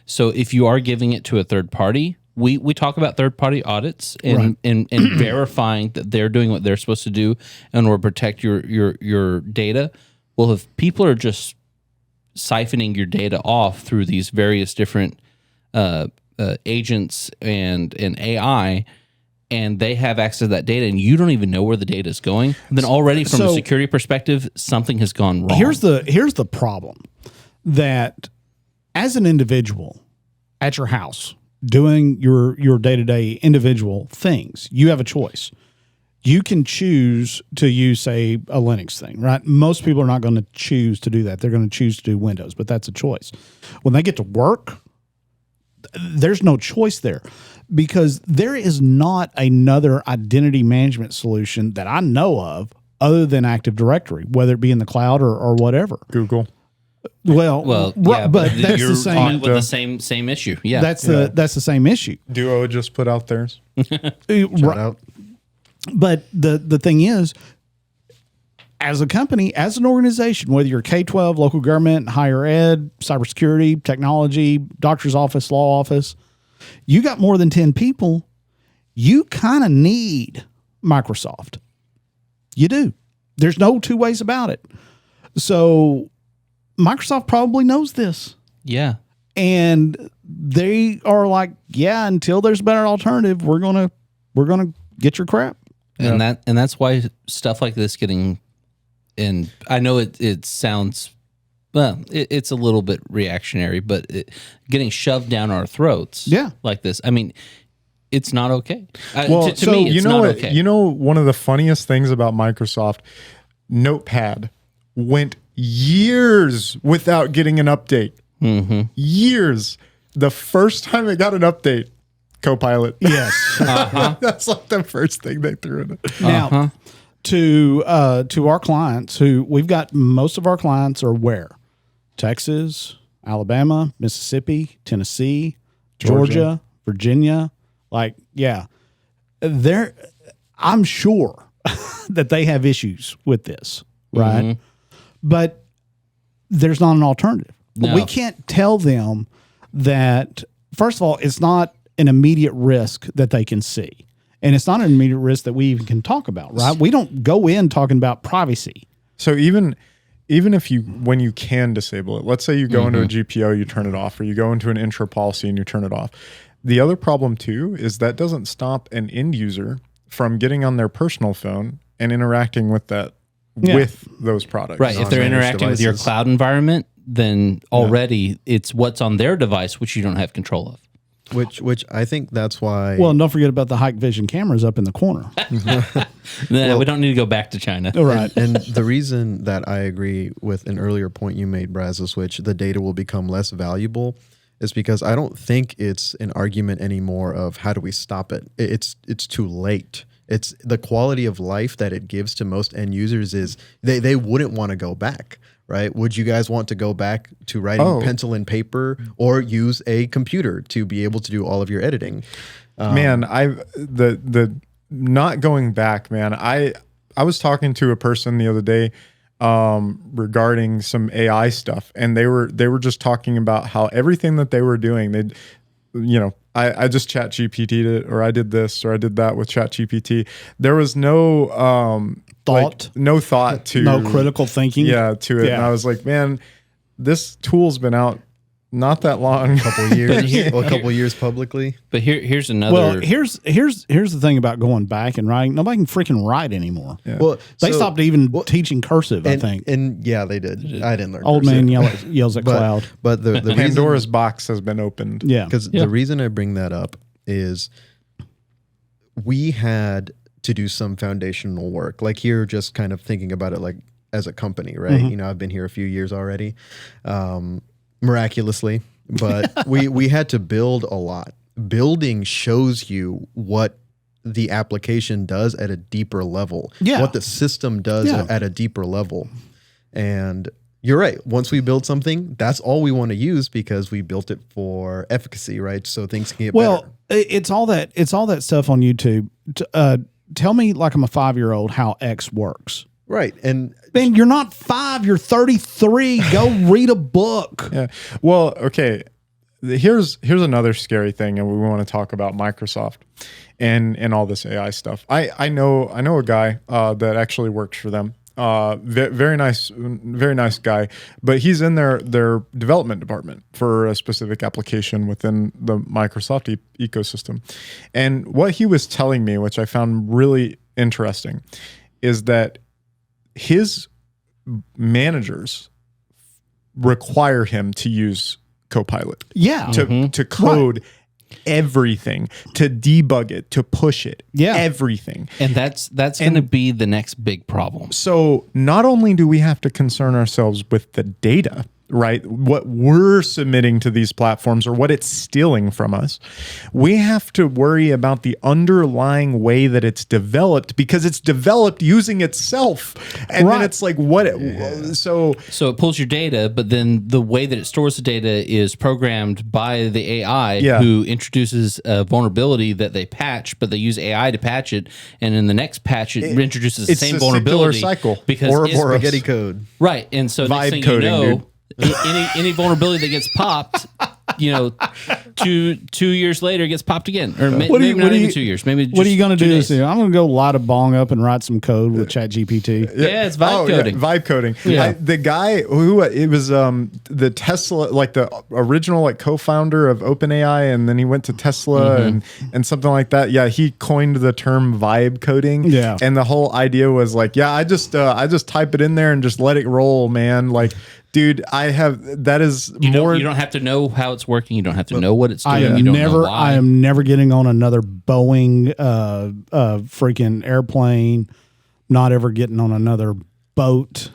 So if you are giving it to a third party, we talk about third party audits and verifying that they're doing what they're supposed to do in order to protect your data. Well, if people are just siphoning your data off through these various different agents and AI, and they have access to that data, and you don't even know where the data is going, then already from a security perspective, something has gone wrong. Here's the problem, that as an individual at your house doing your day-to-day individual things, you have a choice. You can choose to use, say, a Linux thing, right? Most people are not going to choose to do that. They're going to choose to do Windows, but that's a choice. When they get to work, there's no choice there, because there is not another identity management solution that I know of other than Active Directory, whether it be in the cloud or whatever. Google. Well, yeah, but that's you're the same with the same issue. Yeah, that's the same issue. Duo just put out theirs. Shout out. But the thing is, as a company, as an organization, whether you're K-12, local government, higher ed, cybersecurity, technology, doctor's office, law office, you got more than 10 people, you kind of need Microsoft. You do. There's no two ways about it. So Microsoft probably knows this. Yeah. And they are like, until there's a better alternative, we're gonna get your crap. And that's why stuff like this getting, and I know it sounds, well, it's a little bit reactionary, but getting shoved down our throats, like this. I mean, it's not okay. Well, to me, it's not okay. You know, one of the funniest things about Microsoft, Notepad went years without getting an update. Mm-hmm. Years. The first time it got an update, Copilot. Yes. That's like the first thing they threw in it. Now, to our clients, who we've got, most of our clients are where? Texas, Alabama, Mississippi, Tennessee, Georgia, Virginia. Like, I'm sure that they have issues with this, right? Mm-hmm. But there's not an alternative. No. We can't tell them that first of all, it's not an immediate risk that they can see. And it's not an immediate risk that we even can talk about, right? We don't go in talking about privacy. So even if when you can disable it, let's say you go into a GPO, you turn it off, or you go into an intro policy and you turn it off. The other problem too is that doesn't stop an end user from getting on their personal phone and interacting with that with those products. Right. If they're interacting with your cloud environment, then already it's what's on their device, which you don't have control of. Which I think that's why. Well, and don't forget about the Hike Vision cameras up in the corner. We don't need to go back to China. Right. And the reason that I agree with an earlier point you made, Brazos, which the data will become less valuable, is because I don't think it's an argument anymore of how do we stop it. It's too late. It's the quality of life that it gives to most end users is they wouldn't want to go back. Right? Would you guys want to go back to writing pencil and paper or use a computer to be able to do all of your editing? Man, the not going back, man. I was talking to a person the other day regarding some AI stuff, and they were just talking about how everything that they were doing, I just chat GPT'd it, or I did this, or I did that with chat GPT. There was no no thought to no critical thinking. To it. Yeah. And I was like, man, this tool's been out not that long, a couple of years, a couple of years publicly. But here's another. Well, here's the thing about going back and writing. Nobody can freaking write anymore. Yeah. Well, they stopped even teaching cursive. I think. And yeah, they did. I didn't learn. Old cursive. man yells at cloud. But the Pandora's box has been opened. Yeah, because the reason I bring that up is we had to do some foundational work. Like here, just kind of thinking about it like as a company, right? You know, I've been here a few years already, miraculously, but we had to build a lot. Building shows you what the application does at a deeper level, what the system does at a deeper level. And you're right. Once we build something, that's all we want to use because we built it for efficacy, right? So things can get better. It's all that stuff on YouTube. Tell me, like I'm a 5-year-old, how X works. Right. And man, you're not 5, you're 33. Go read a book. Yeah. Well, okay. Here's another scary thing, and we want to talk about Microsoft and all this AI stuff. I know a guy that actually works for them. Very nice guy, but he's in their development department for a specific application within the Microsoft ecosystem. And what he was telling me, which I found really interesting, is that his managers require him to use Copilot. Yeah. To code everything, to debug it, to push it, everything. And that's going to be the next big problem. So not only do we have to concern ourselves with the data, right, what we're submitting to these platforms or what it's stealing from us, we have to worry about the underlying way that it's developed, because it's developed using itself. And then it's like, so it pulls your data, but then the way that it stores the data is programmed by the AI who introduces a vulnerability that they patch, but they use AI to patch it, and in the next patch it introduces the same vulnerability cycle because or spaghetti code. Right. And so next thing you know, any vulnerability that gets popped, 2 years later gets popped again, or maybe not even 2 years. Maybe what are you going to do this year? I'm going to go light a bong up and write some code with ChatGPT. Yeah, it's vibe coding. Vibe coding. Yeah. The guy who it was the Tesla, like the original co-founder of OpenAI, and then he went to Tesla and something like that. Yeah, he coined the term vibe coding. Yeah, and the whole idea was like, I just type it in there and just let it roll, man. Like, dude, you don't have to know how it's working. You don't have to know what it's doing. I am never getting on another Boeing freaking airplane. Not ever getting on another boat.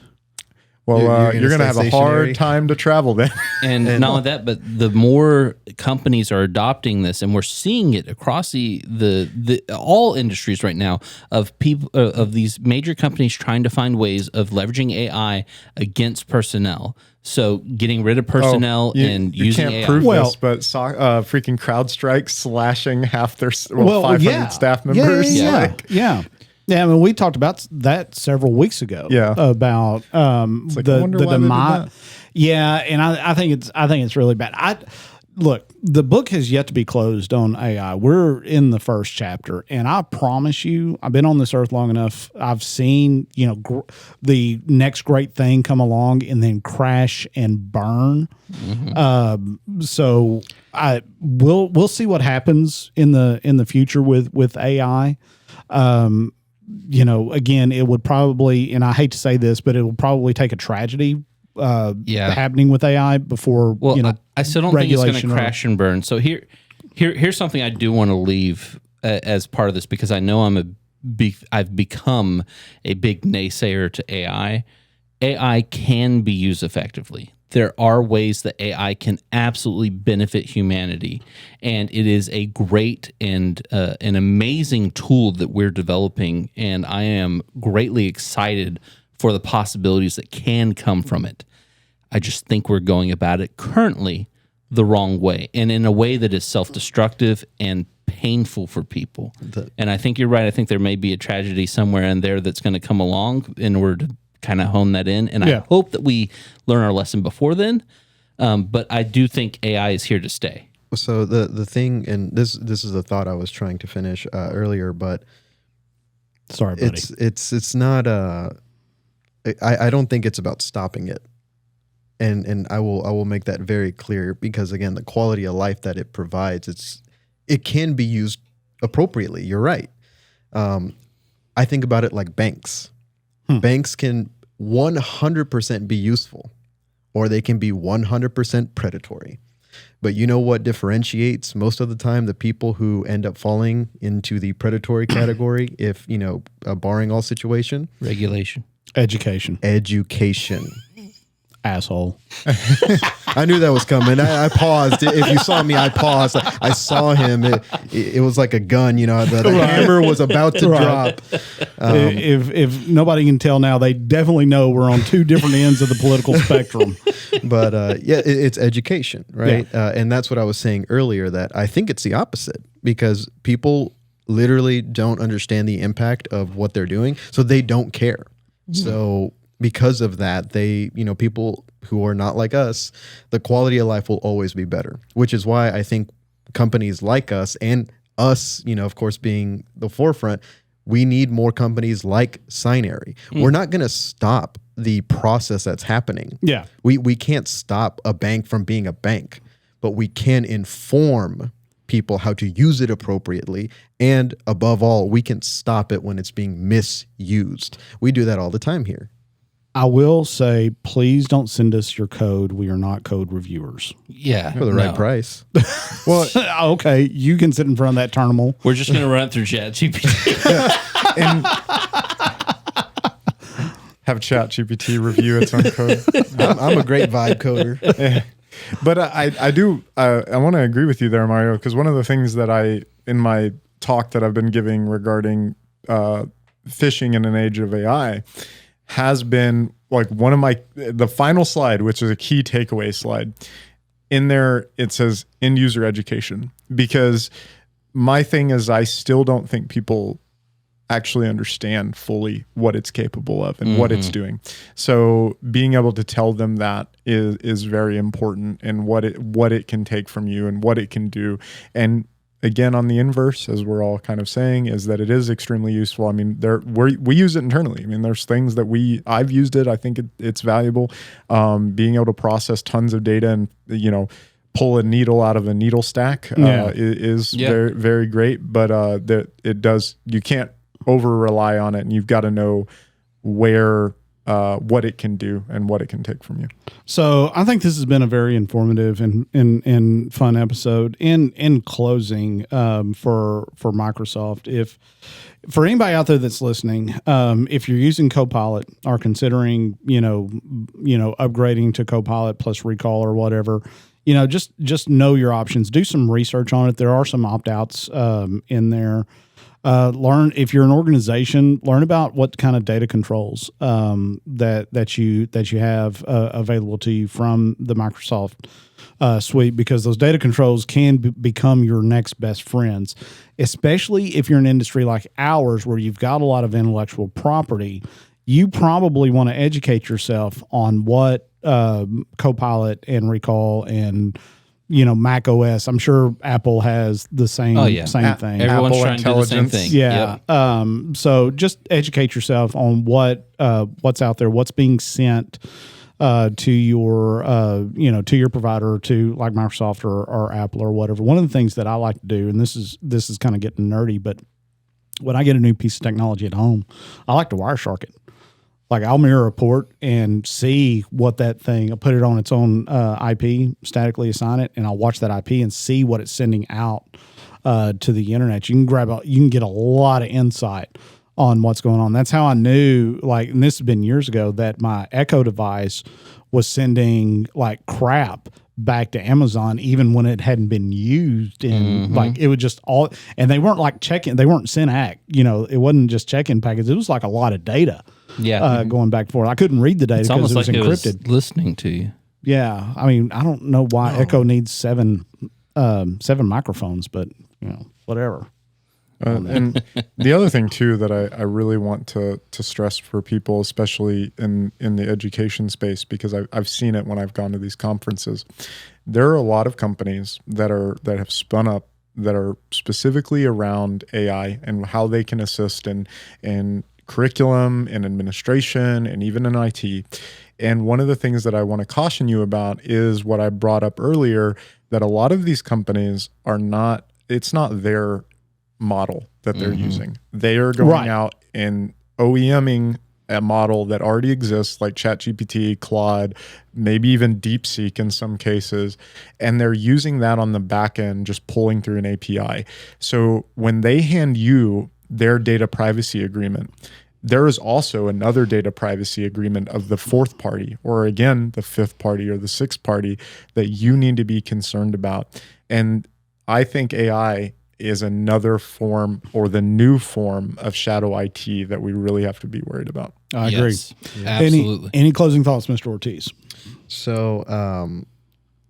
Well, you're going to have a hard time to travel then. And not only that, but the more companies are adopting this, and we're seeing it across the all industries right now, of people of these major companies trying to find ways of leveraging AI against personnel. So getting rid of personnel and using AI. You can't prove this, but freaking CrowdStrike slashing half their 500 staff members. Yeah, I mean, we talked about that several weeks ago. Yeah, about the demise. Yeah, and I think it's really bad. look, the book has yet to be closed on AI. We're in the first chapter, and I promise you, I've been on this earth long enough. I've seen, the next great thing come along and then crash and burn. So we'll see what happens in the future with AI. Again, it would probably, and I hate to say this, but it will probably take a tragedy happening with AI before. I still don't think it's going to crash and burn. So here's something I do want to leave as part of this, because I know I've become a big naysayer to AI. AI can be used effectively. There are ways that AI can absolutely benefit humanity, and it is a great and an amazing tool that we're developing, and I am greatly excited for the possibilities that can come from it. I just think we're going about it currently the wrong way, and in a way that is self-destructive and painful for people. And I think you're right. I think there may be a tragedy somewhere in there that's going to come along in order to kind of hone that in. And I hope that we learn our lesson before then. But I do think AI is here to stay. So the thing, and this is a thought I was trying to finish earlier, but sorry, buddy. It's not. I don't think it's about stopping it, and I will make that very clear, because again, the quality of life that it provides, it can be used appropriately. You're right. I think about it like banks. Banks can 100% be useful, or they can be 100% predatory. But you know what differentiates most of the time the people who end up falling into the predatory category, if, barring all situation? Regulation. Education. Asshole. I knew that was coming. I paused. If you saw me, I paused. I saw him. It was like a gun, the hammer was about to drop. If nobody can tell now, they definitely know we're on two different ends of the political spectrum. But it's education, right? Yeah. And that's what I was saying earlier, that I think it's the opposite, because people literally don't understand the impact of what they're doing, so they don't care. So because of that, they, people who are not like us, the quality of life will always be better, which is why I think companies like us, and us, of course, being the forefront, we need more companies like Scinary. We're not going to stop the process that's happening. Yeah. We can't stop a bank from being a bank, but we can inform people how to use it appropriately. And above all, we can stop it when it's being misused. We do that all the time here. I will say, please don't send us your code. We are not code reviewers. Yeah. For the right price. Well, okay. You can sit in front of that terminal. We're just going to run it through ChatGPT. And have ChatGPT review its own code. I'm a great vibe coder. Yeah. But I want to agree with you there, Mario, because one of the things that in my talk that I've been giving regarding phishing in an age of AI has been like the final slide, which is a key takeaway slide. In there, it says end user education, because my thing is I still don't think people actually understand fully what it's capable of and what it's doing. So being able to tell them that is very important, and what it can take from you and what it can do. And again, on the inverse, as we're all kind of saying, is that it is extremely useful. I mean, we use it internally. I mean, there's things that I've used it. I think it's valuable. Being able to process tons of data and, pull a needle out of a needle stack is very, very great. But you can't over rely on it, and you've got to know what it can do and what it can take from you. So I think this has been a very informative and fun episode. In closing, for Microsoft, for anybody out there that's listening, if you're using Copilot or considering upgrading to Copilot plus Recall or whatever, just know your options. Do some research on it. There are some opt-outs in there. Learn, if you're an organization, learn about what kind of data controls that you have available to you from the Microsoft suite, because those data controls can become your next best friends, especially if you're an industry like ours where you've got a lot of intellectual property. You probably want to educate yourself on what Copilot and Recall and Mac OS. I'm sure Apple has the same same thing. Everyone's Apple trying to do the same thing. Yeah. Yep. So just educate yourself on what's out there, what's being sent to your to your provider, to like Microsoft or Apple or whatever. One of the things that I like to do, and this is kind of getting nerdy, but when I get a new piece of technology at home, I like to Wireshark it. Like I'll mirror a port and see what that thing. I'll put it on its own IP, statically assign it, and I'll watch that IP and see what it's sending out to the internet. You can get a lot of insight on what's going on. That's how I knew, and this has been years ago, that my Echo device was sending like crap back to Amazon even when it hadn't been used, and it would just all, and they weren't like checking, they weren't SynAct, it wasn't just check-in packets. It was like a lot of data going back and forth. I couldn't read the data because it was encrypted. It was listening to you. Yeah. I mean, I don't know why Echo needs seven microphones, but whatever. And the other thing too that I really want to stress for people, especially in the education space, because I've seen it when I've gone to these conferences, there are a lot of companies that have spun up that are specifically around AI and how they can assist in curriculum and administration and even in IT. And one of the things that I want to caution you about is what I brought up earlier, that a lot of these companies it's not their model that they're using. They are going out and OEMing a model that already exists, like ChatGPT, Claude, maybe even DeepSeek in some cases, and they're using that on the back end, just pulling through an API. So when they hand you their data privacy agreement, there is also another data privacy agreement of the fourth party, or again, the fifth party or the sixth party, that you need to be concerned about. And I think AI is another form, or the new form, of shadow IT that we really have to be worried about. I agree. Yes, absolutely. Any closing thoughts, Mr. Ortiz? So,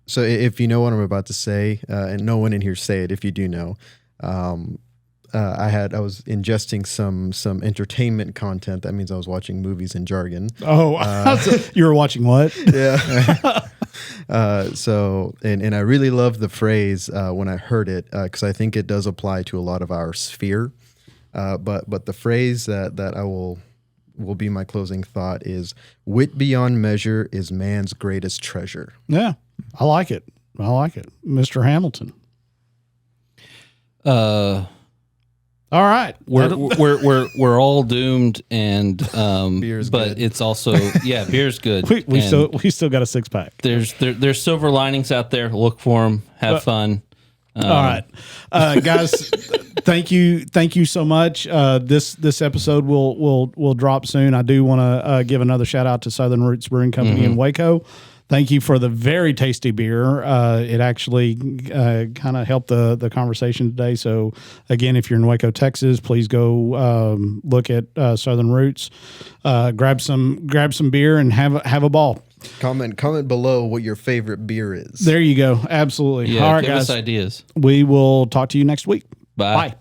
so if you know what I'm about to say, and no one in here say it, if you do know, I was ingesting some entertainment content. That means I was watching movies in jargon. Oh, you were watching what? Yeah. So I really love the phrase when I heard it, because I think it does apply to a lot of our sphere. But the phrase that I will be my closing thought is, "Wit beyond measure is man's greatest treasure." Yeah, I like it. Mr. Hamilton. All right, we're all doomed, and beer's but good. It's also beer's good. we still got a 6-pack. There's silver linings out there. Look for them. Have fun. All right, guys. Thank you so much. This episode will drop soon. I do want to give another shout out to Southern Roots Brewing Company in Waco. Thank you for the very tasty beer. It actually kind of helped the conversation today. So again, if you're in Waco, Texas, please go look at Southern Roots. Grab some beer and have a ball. Comment below what your favorite beer is. There you go. Absolutely. Yeah, all right, give guys. us ideas. We will talk to you next week. Bye. Bye.